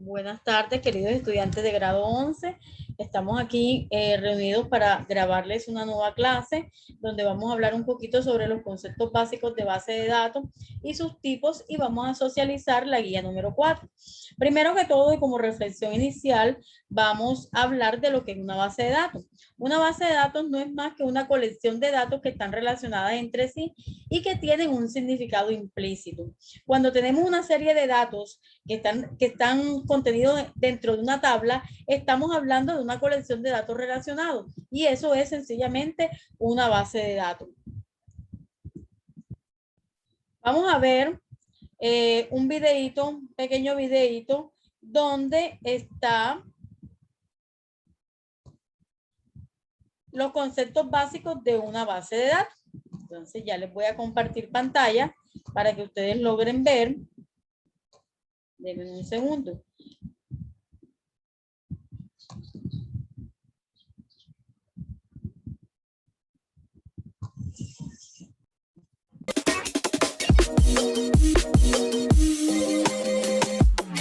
Buenas tardes, queridos estudiantes de grado 11. Estamos aquí reunidos para grabarles una nueva clase donde vamos a hablar un poquito sobre los conceptos básicos de base de datos y sus tipos y vamos a socializar la guía número 4. Primero que todo y como reflexión inicial, vamos a hablar de lo que es una base de datos. Una base de datos no es más que una colección de datos que están relacionadas entre sí y que tienen un significado implícito. Cuando tenemos una serie de datos que están contenidos dentro de una tabla, estamos hablando de una colección de datos relacionados y eso es sencillamente una base de datos. Vamos a ver un videito, un pequeño videito donde está los conceptos básicos de una base de datos. Entonces ya les voy a compartir pantalla para que ustedes logren ver. Denme un segundo.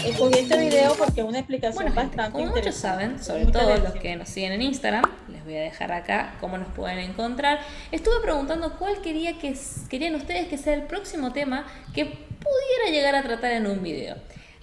Escogí este video porque es una explicación bastante como muchos saben, sobre todo los que nos siguen en Instagram, les voy a dejar acá cómo nos pueden encontrar. Estuve preguntando cuál querían ustedes que sea el próximo tema que pudiera llegar a tratar en un video.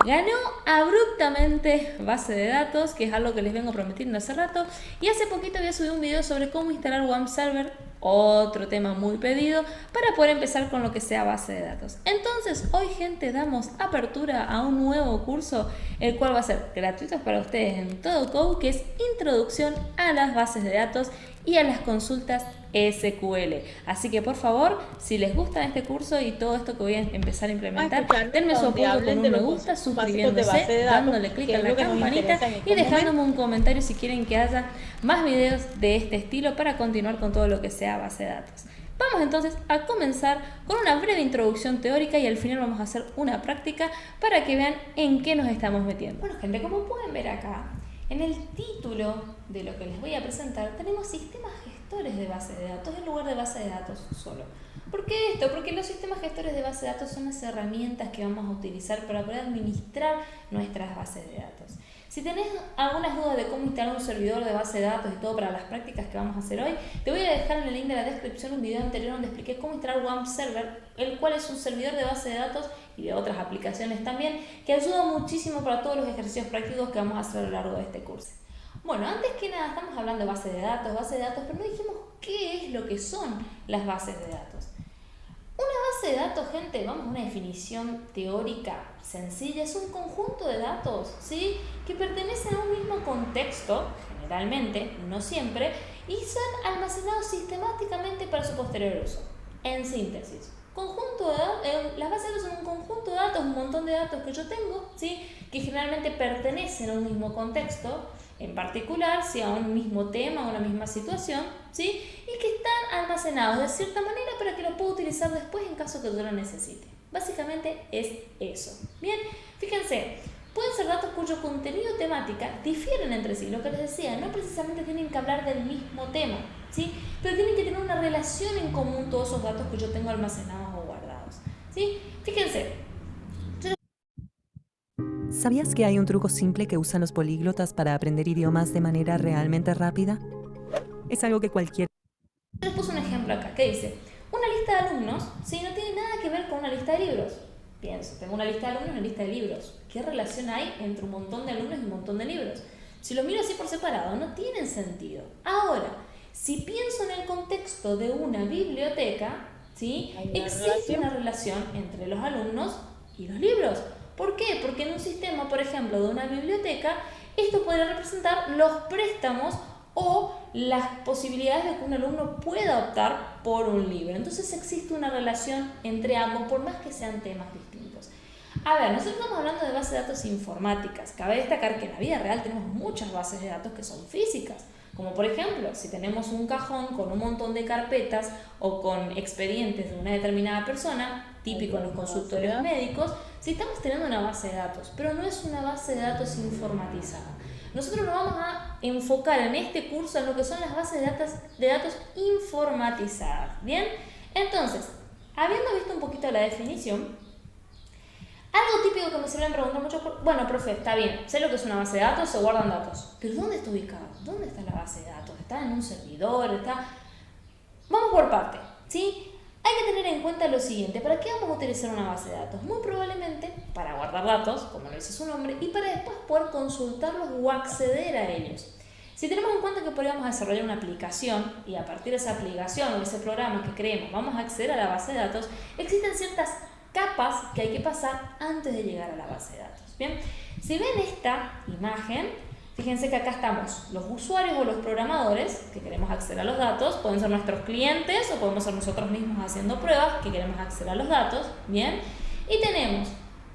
Ganó abruptamente base de datos, que es algo que les vengo prometiendo hace rato, y hace poquito había subido un video sobre cómo instalar WAMP Server, otro tema muy pedido, para poder empezar con lo que sea base de datos. Entonces, hoy, gente, damos apertura a un nuevo curso, el cual va a ser gratuito para ustedes en todo Code, que es Introducción a las bases de datos y a las consultas SQL. Así que por favor, si les gusta este curso y todo esto que voy a empezar a implementar, denme su apoyo con un me gusta, suscribiéndose, dándole clic a la campanita y dejándome un comentario si quieren que haya más videos de este estilo para continuar con todo lo que sea base de datos. Vamos entonces a comenzar con una breve introducción teórica y al final vamos a hacer una práctica para que vean en qué nos estamos metiendo. Bueno, gente, como pueden ver acá, en el título de lo que les voy a presentar tenemos sistemas gestores de base de datos en lugar de base de datos solo. ¿Por qué esto? Porque los sistemas gestores de base de datos son las herramientas que vamos a utilizar para poder administrar nuestras bases de datos. Si tenés algunas dudas de cómo instalar un servidor de base de datos y todo para las prácticas que vamos a hacer hoy, te voy a dejar en el link de la descripción un video anterior donde expliqué cómo instalar WAMP Server, el cual es un servidor de base de datos y de otras aplicaciones también, que ayuda muchísimo para todos los ejercicios prácticos que vamos a hacer a lo largo de este curso. Bueno, antes que nada estamos hablando de base de datos, pero no dijimos qué es lo que son las bases de datos. Una base de datos, gente, vamos a una definición teórica sencilla, es un conjunto de datos, ¿sí?, que pertenecen a un mismo contexto, generalmente, no siempre, y son almacenados sistemáticamente para su posterior uso. En síntesis, las bases de datos son un conjunto de datos, un montón de datos que yo tengo, ¿sí?, que generalmente pertenecen a un mismo contexto, en particular, si a un mismo tema o una misma situación, ¿sí?, y que están almacenados de cierta manera para que lo pueda utilizar después en caso que yo lo necesite. Básicamente es eso. Bien, fíjense, pueden ser datos cuyo contenido o temática difieren entre sí. Lo que les decía, no precisamente tienen que hablar del mismo tema, ¿sí?, pero tienen que tener una relación en común todos esos datos que yo tengo almacenados o guardados, ¿sí? Fíjense. ¿Sabías que hay un truco simple que usan los políglotas para aprender idiomas de manera realmente rápida? Es algo que cualquier... Les puse un ejemplo acá, que dice, una lista de alumnos, ¿sí?, no tiene nada que ver con una lista de libros. Pienso, tengo una lista de alumnos y una lista de libros. ¿Qué relación hay entre un montón de alumnos y un montón de libros? Si los miro así por separado, no tienen sentido. Ahora, si pienso en el contexto de una biblioteca, ¿sí?, existe una relación entre los alumnos y los libros. ¿Por qué? Porque en un sistema, por ejemplo, de una biblioteca, esto podría representar los préstamos o las posibilidades de que un alumno pueda optar por un libro. Entonces existe una relación entre ambos, por más que sean temas distintos. A ver, nosotros estamos hablando de bases de datos informáticas. Cabe destacar que en la vida real tenemos muchas bases de datos que son físicas. Como por ejemplo, si tenemos un cajón con un montón de carpetas o con expedientes de una determinada persona, típico en los consultorios médicos, si estamos teniendo una base de datos, pero no es una base de datos informatizada. Nosotros nos vamos a enfocar en este curso en lo que son las bases de datos informatizadas. ¿Bien? Entonces, habiendo visto un poquito la definición, Algo típico que me suelen preguntar mucho, bueno, profe, está bien, sé lo que es una base de datos, se guardan datos, pero ¿dónde está ubicado? ¿Dónde está la base de datos? ¿Está en un servidor? ¿Está...? Vamos por parte, ¿sí? Hay que tener en cuenta lo siguiente, ¿para qué vamos a utilizar una base de datos? Muy probablemente para guardar datos, como lo dice su nombre, y para después poder consultarlos o acceder a ellos. Si tenemos en cuenta que podríamos desarrollar una aplicación y a partir de esa aplicación o de ese programa que creemos vamos a acceder a la base de datos, existen ciertas capas que hay que pasar antes de llegar a la base de datos. Bien, si ven esta imagen, fíjense que acá estamos los usuarios o los programadores que queremos acceder a los datos, pueden ser nuestros clientes o podemos ser nosotros mismos haciendo pruebas que queremos acceder a los datos, bien, y tenemos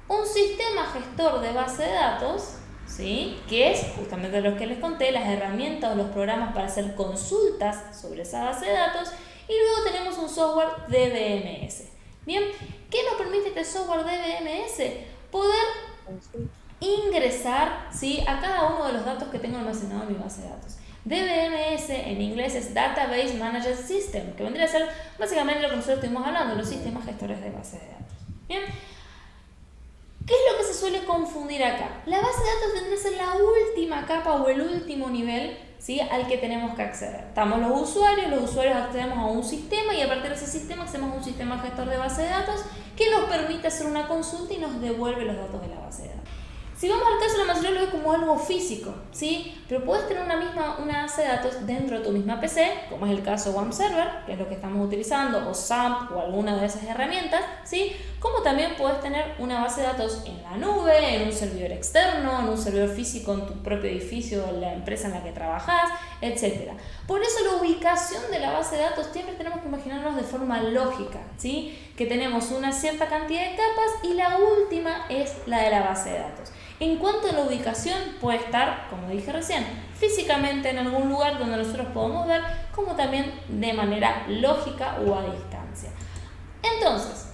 un sistema gestor de base de datos, ¿sí? Que es justamente lo que les conté, las herramientas o los programas para hacer consultas sobre esa base de datos, y luego tenemos un software DBMS. Bien, ¿qué nos permite este software DBMS? Poder ingresar, ¿sí?, a cada uno de los datos que tengo almacenado en mi base de datos. DBMS en inglés es Database Management System, que vendría a ser básicamente lo que nosotros estuvimos hablando, los sistemas gestores de base de datos. Bien, ¿qué es lo que se suele confundir acá? La base de datos tendría que ser la última capa o el último nivel, ¿sí?, al que tenemos que acceder. Estamos los usuarios accedemos a un sistema y a partir de ese sistema accedemos a un sistema gestor de base de datos que nos permite hacer una consulta y nos devuelve los datos de la base de datos. Si vamos al caso, la mayoría lo ve como algo físico, ¿sí? Pero puedes tener una base de datos dentro de tu misma PC, como es el caso WAMP Server, que es lo que estamos utilizando, o SAMP o alguna de esas herramientas, ¿sí? Como también puedes tener una base de datos en la nube, en un servidor externo, en un servidor físico en tu propio edificio, en la empresa en la que trabajas, etc. Por eso la ubicación de la base de datos siempre tenemos que imaginarnos de forma lógica, ¿sí? Que tenemos una cierta cantidad de capas y la última es la de la base de datos. En cuanto a la ubicación, puede estar, como dije recién, físicamente en algún lugar donde nosotros podamos ver, como también de manera lógica o a distancia. Entonces,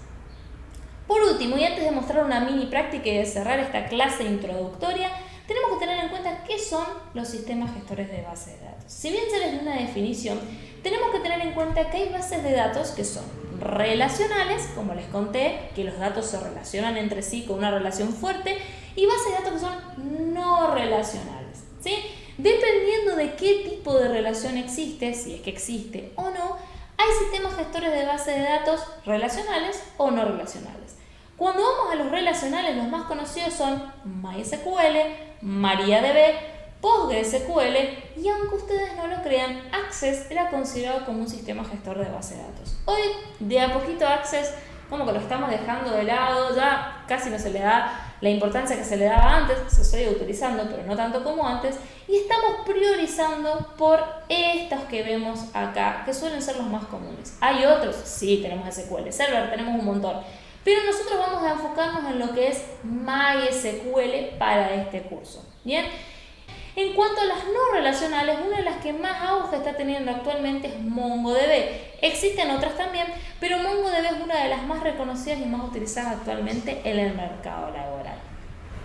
por último, y antes de mostrar una mini práctica y de cerrar esta clase introductoria, tenemos que tener en cuenta qué son los sistemas gestores de base de datos. Si bien se les da una definición, tenemos que tener en cuenta que hay bases de datos que son relacionales, como les conté, que los datos se relacionan entre sí con una relación fuerte, y bases de datos que son no relacionales, ¿sí? Dependiendo de qué tipo de relación existe, si es que existe o no, hay sistemas gestores de base de datos relacionales o no relacionales. Cuando vamos a los relacionales, los más conocidos son MySQL, MariaDB, PostgreSQL, y aunque ustedes no lo crean, Access era considerado como un sistema gestor de base de datos. Hoy, de a poquito, Access como que lo estamos dejando de lado, ya casi no se le da la importancia que se le daba antes, se sigue utilizando, pero no tanto como antes, y estamos priorizando por estos que vemos acá, que suelen ser los más comunes. Hay otros, sí, tenemos SQL Server, tenemos un montón, pero nosotros vamos a enfocarnos en lo que es MySQL para este curso. Bien. En cuanto a las no relacionales, una de las que más auge está teniendo actualmente es MongoDB. Existen otras también, pero MongoDB es una de las más reconocidas y más utilizadas actualmente en el mercado laboral.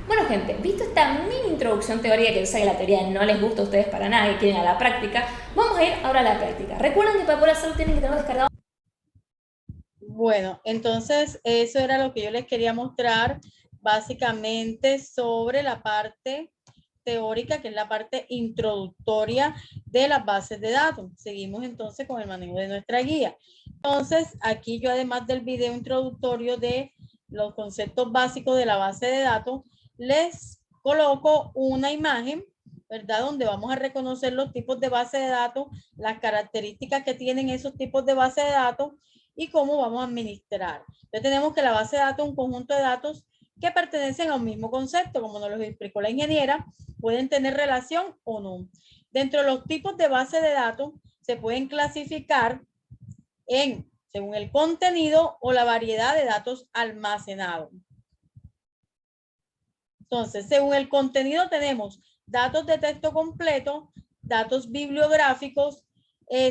Bueno, gente, visto esta mini introducción teórica, que yo sé que la teoría no les gusta a ustedes para nada y quieren a la práctica, vamos a ir ahora a la práctica. Recuerden que para poder hacerlo tienen que tener descargado. Bueno, entonces eso era lo que yo les quería mostrar básicamente sobre la parte teórica, que es la parte introductoria de las bases de datos. Seguimos entonces con el manejo de nuestra guía. Entonces, aquí yo, además del video introductorio de los conceptos básicos de la base de datos, les coloco una imagen, ¿verdad? Donde vamos a reconocer los tipos de base de datos, las características que tienen esos tipos de base de datos y cómo vamos a administrar. Entonces, tenemos que la base de datos es un conjunto de datos que pertenecen a un mismo concepto, como nos lo explicó la ingeniera, pueden tener relación o no. Dentro de los tipos de base de datos se pueden clasificar según el contenido o la variedad de datos almacenados. Entonces, según el contenido tenemos datos de texto completo, datos bibliográficos.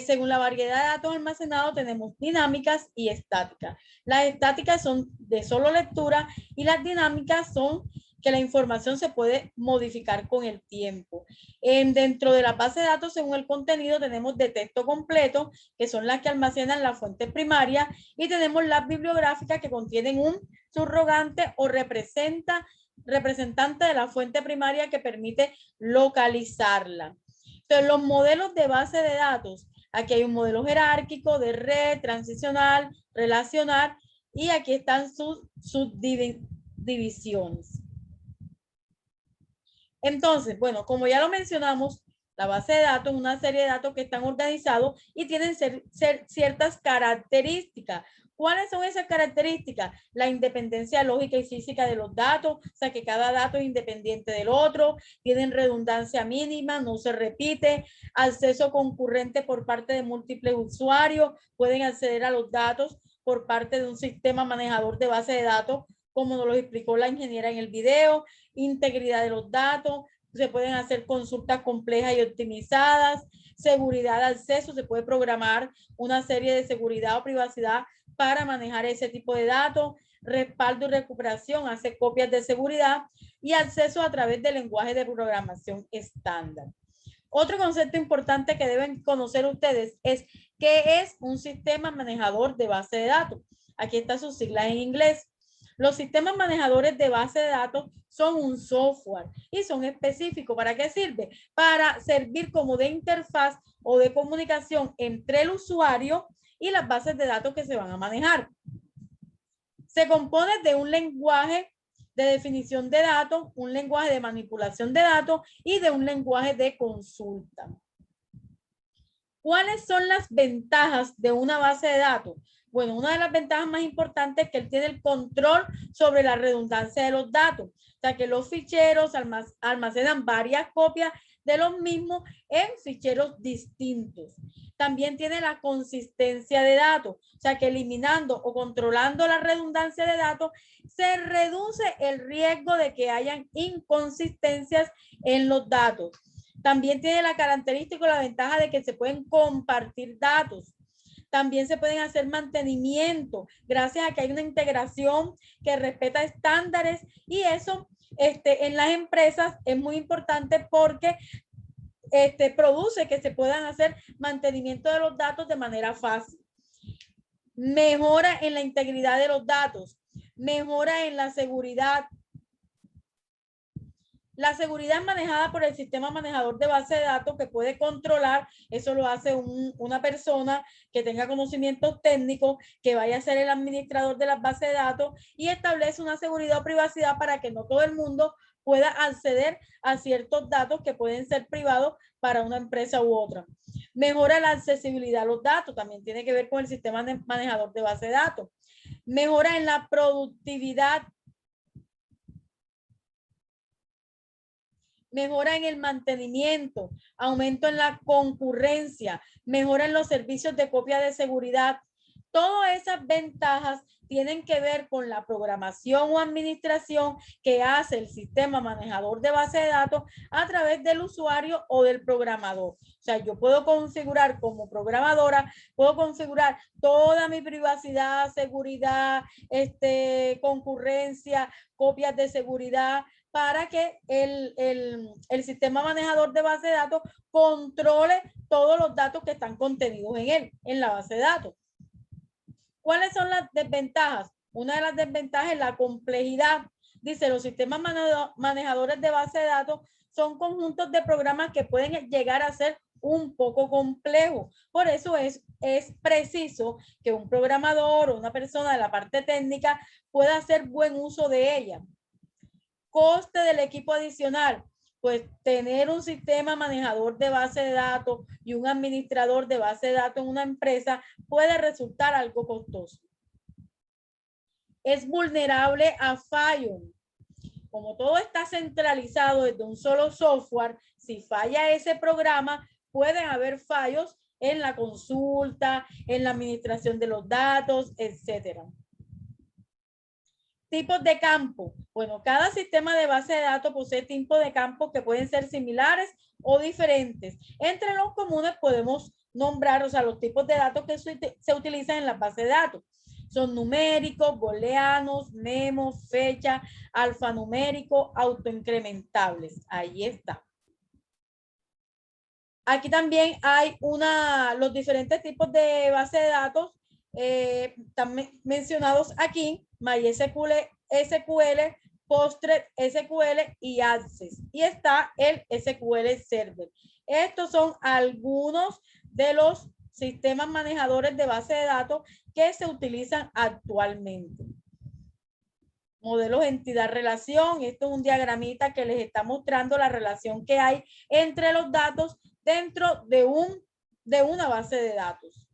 Según la variedad de datos almacenados tenemos dinámicas y estáticas. Las estáticas son de solo lectura y las dinámicas son que la información se puede modificar con el tiempo. Dentro de la base de datos, según el contenido, tenemos de texto completo, que son las que almacenan la fuente primaria, y tenemos las bibliográficas que contienen un subrogante o representante de la fuente primaria que permite localizarla. Entonces, los modelos de base de datos, aquí hay un modelo jerárquico, de red, transicional, relacional, y aquí están sus subdivisiones. Entonces, bueno, como ya lo mencionamos, la base de datos es una serie de datos que están organizados y tienen ciertas características. ¿Cuáles son esas características? La independencia lógica y física de los datos, o sea que cada dato es independiente del otro, tienen redundancia mínima, no se repite, acceso concurrente por parte de múltiples usuarios, pueden acceder a los datos por parte de un sistema manejador de base de datos, como nos lo explicó la ingeniera en el video, integridad de los datos, se pueden hacer consultas complejas y optimizadas, seguridad de acceso, se puede programar una serie de seguridad o privacidad para manejar ese tipo de datos, respaldo y recuperación, hace copias de seguridad y acceso a través del lenguaje de programación estándar. Otro concepto importante que deben conocer ustedes es qué es un sistema manejador de base de datos. Aquí está su sigla en inglés. Los sistemas manejadores de base de datos son un software y son específicos. ¿Para qué sirve? Para servir como de interfaz o de comunicación entre el usuario y las bases de datos que se van a manejar. Se compone de un lenguaje de definición de datos, un lenguaje de manipulación de datos y de un lenguaje de consulta. ¿Cuáles son las ventajas de una base de datos? Bueno, una de las ventajas más importantes es que él tiene el control sobre la redundancia de los datos. O sea, que los ficheros almacenan varias copias de los mismos en ficheros distintos. También tiene la consistencia de datos. O sea, que eliminando o controlando la redundancia de datos, se reduce el riesgo de que hayan inconsistencias en los datos. También tiene la característica o la ventaja de que se pueden compartir datos. También se pueden hacer mantenimiento gracias a que hay una integración que respeta estándares y eso en las empresas es muy importante porque produce que se puedan hacer mantenimiento de los datos de manera fácil. Mejora en la integridad de los datos, mejora en la seguridad. La seguridad es manejada por el sistema manejador de base de datos que puede controlar, eso lo hace una persona que tenga conocimientos técnicos, que vaya a ser el administrador de las bases de datos y establece una seguridad o privacidad para que no todo el mundo pueda acceder a ciertos datos que pueden ser privados para una empresa u otra. Mejora la accesibilidad a los datos, también tiene que ver con el sistema manejador de base de datos. Mejora en la productividad. Mejora en el mantenimiento, aumento en la concurrencia, mejora en los servicios de copia de seguridad. Todas esas ventajas tienen que ver con la programación o administración que hace el sistema manejador de base de datos a través del usuario o del programador. O sea, yo puedo configurar como programadora, puedo configurar toda mi privacidad, seguridad, concurrencia, copias de seguridad, para que el sistema manejador de base de datos controle todos los datos que están contenidos en él, en la base de datos. ¿Cuáles son las desventajas? Una de las desventajas es la complejidad. Dice, los sistemas manejadores de base de datos son conjuntos de programas que pueden llegar a ser un poco complejos. Por eso es preciso que un programador o una persona de la parte técnica pueda hacer buen uso de ella. Coste del equipo adicional, pues tener un sistema manejador de base de datos y un administrador de base de datos en una empresa puede resultar algo costoso. Es vulnerable a fallos. Como todo está centralizado desde un solo software, si falla ese programa, pueden haber fallos en la consulta, en la administración de los datos, etcétera. Tipos de campo. Bueno, cada sistema de base de datos posee tipos de campos que pueden ser similares o diferentes. Entre los comunes podemos nombrar, o sea, los tipos de datos que se utilizan en las bases de datos. Son numéricos, booleanos, memos, fecha, alfanumérico, autoincrementables. Ahí está. Aquí también hay los diferentes tipos de base de datos también mencionados aquí, MySQL, SQL, Postgres SQL y Access. Y está el SQL Server. Estos son algunos de los sistemas manejadores de base de datos que se utilizan actualmente. Modelos entidad-relación. Esto es un diagramita que les está mostrando la relación que hay entre los datos dentro de una base de datos.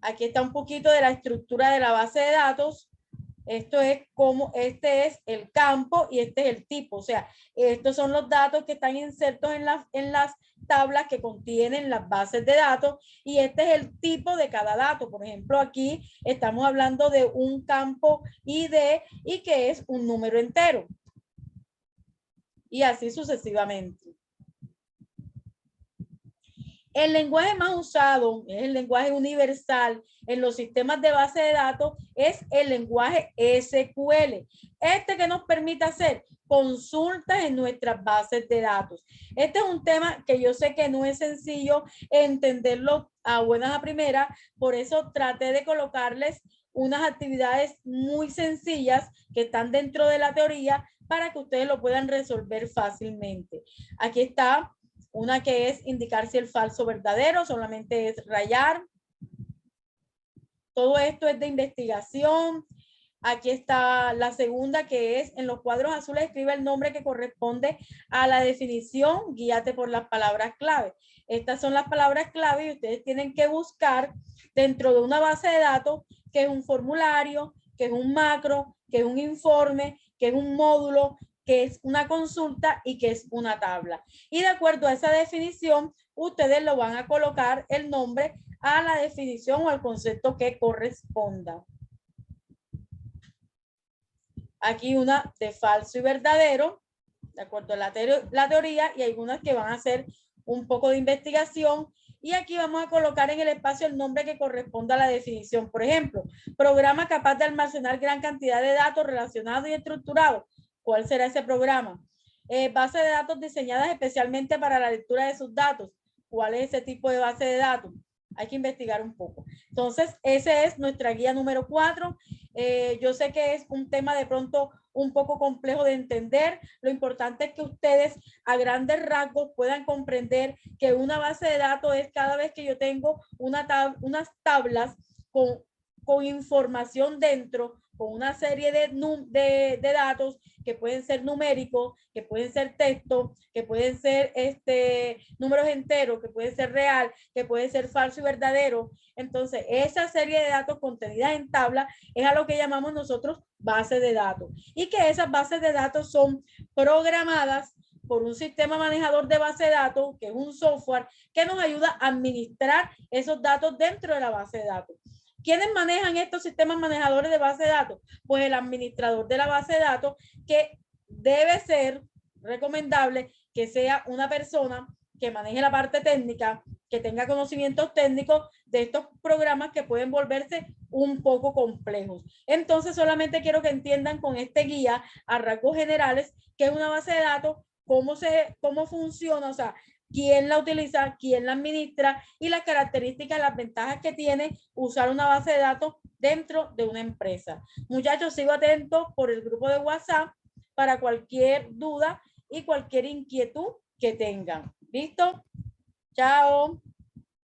Aquí está un poquito de la estructura de la base de datos. Esto es como, este es el campo y este es el tipo. O sea, estos son los datos que están insertos en las tablas que contienen las bases de datos y este es el tipo de cada dato. Por ejemplo, aquí estamos hablando de un campo ID y que es un número entero. Y así sucesivamente. El lenguaje más usado, es el lenguaje universal en los sistemas de base de datos, es el lenguaje SQL. Este que nos permite hacer consultas en nuestras bases de datos. Este es un tema que yo sé que no es sencillo entenderlo a buenas a primeras, por eso traté de colocarles unas actividades muy sencillas que están dentro de la teoría para que ustedes lo puedan resolver fácilmente. Aquí está una que es indicar si el falso verdadero, solamente es rayar. Todo esto es de investigación. Aquí está la segunda que es en los cuadros azules escribe el nombre que corresponde a la definición, guíate por las palabras clave. Estas son las palabras clave y ustedes tienen que buscar dentro de una base de datos que es un formulario, que es un macro, que es un informe, que es un módulo, que es una consulta y que es una tabla. Y de acuerdo a esa definición, ustedes lo van a colocar el nombre a la definición o al concepto que corresponda. Aquí una de falso y verdadero, de acuerdo a la teoría, y algunas que van a hacer un poco de investigación. Y aquí vamos a colocar en el espacio el nombre que corresponda a la definición. Por ejemplo, programa capaz de almacenar gran cantidad de datos relacionados y estructurados. ¿Cuál será ese programa? Base de datos diseñadas especialmente para la lectura de sus datos. ¿Cuál es ese tipo de base de datos? Hay que investigar un poco. Entonces, esa es nuestra guía número 4. Yo sé que es un tema de pronto un poco complejo de entender. Lo importante es que ustedes a grandes rasgos puedan comprender que una base de datos es cada vez que yo tengo unas tablas con información dentro, con una serie de datos que pueden ser numéricos, que pueden ser texto, que pueden ser números enteros, que pueden ser real, que puede ser falso y verdadero. Entonces, esa serie de datos contenidas en tabla es a lo que llamamos nosotros bases de datos. Y que esas bases de datos son programadas por un sistema manejador de base de datos, que es un software que nos ayuda a administrar esos datos dentro de la base de datos. ¿Quiénes manejan estos sistemas manejadores de base de datos? Pues el administrador de la base de datos, que debe ser recomendable que sea una persona que maneje la parte técnica, que tenga conocimientos técnicos de estos programas que pueden volverse un poco complejos. Entonces, solamente quiero que entiendan con este guía a rasgos generales qué es una base de datos, cómo funciona, o sea, quién la utiliza, quién la administra y las características, las ventajas que tiene usar una base de datos dentro de una empresa. Muchachos, sigo atentos por el grupo de WhatsApp para cualquier duda y cualquier inquietud que tengan. ¿Listo? Chao.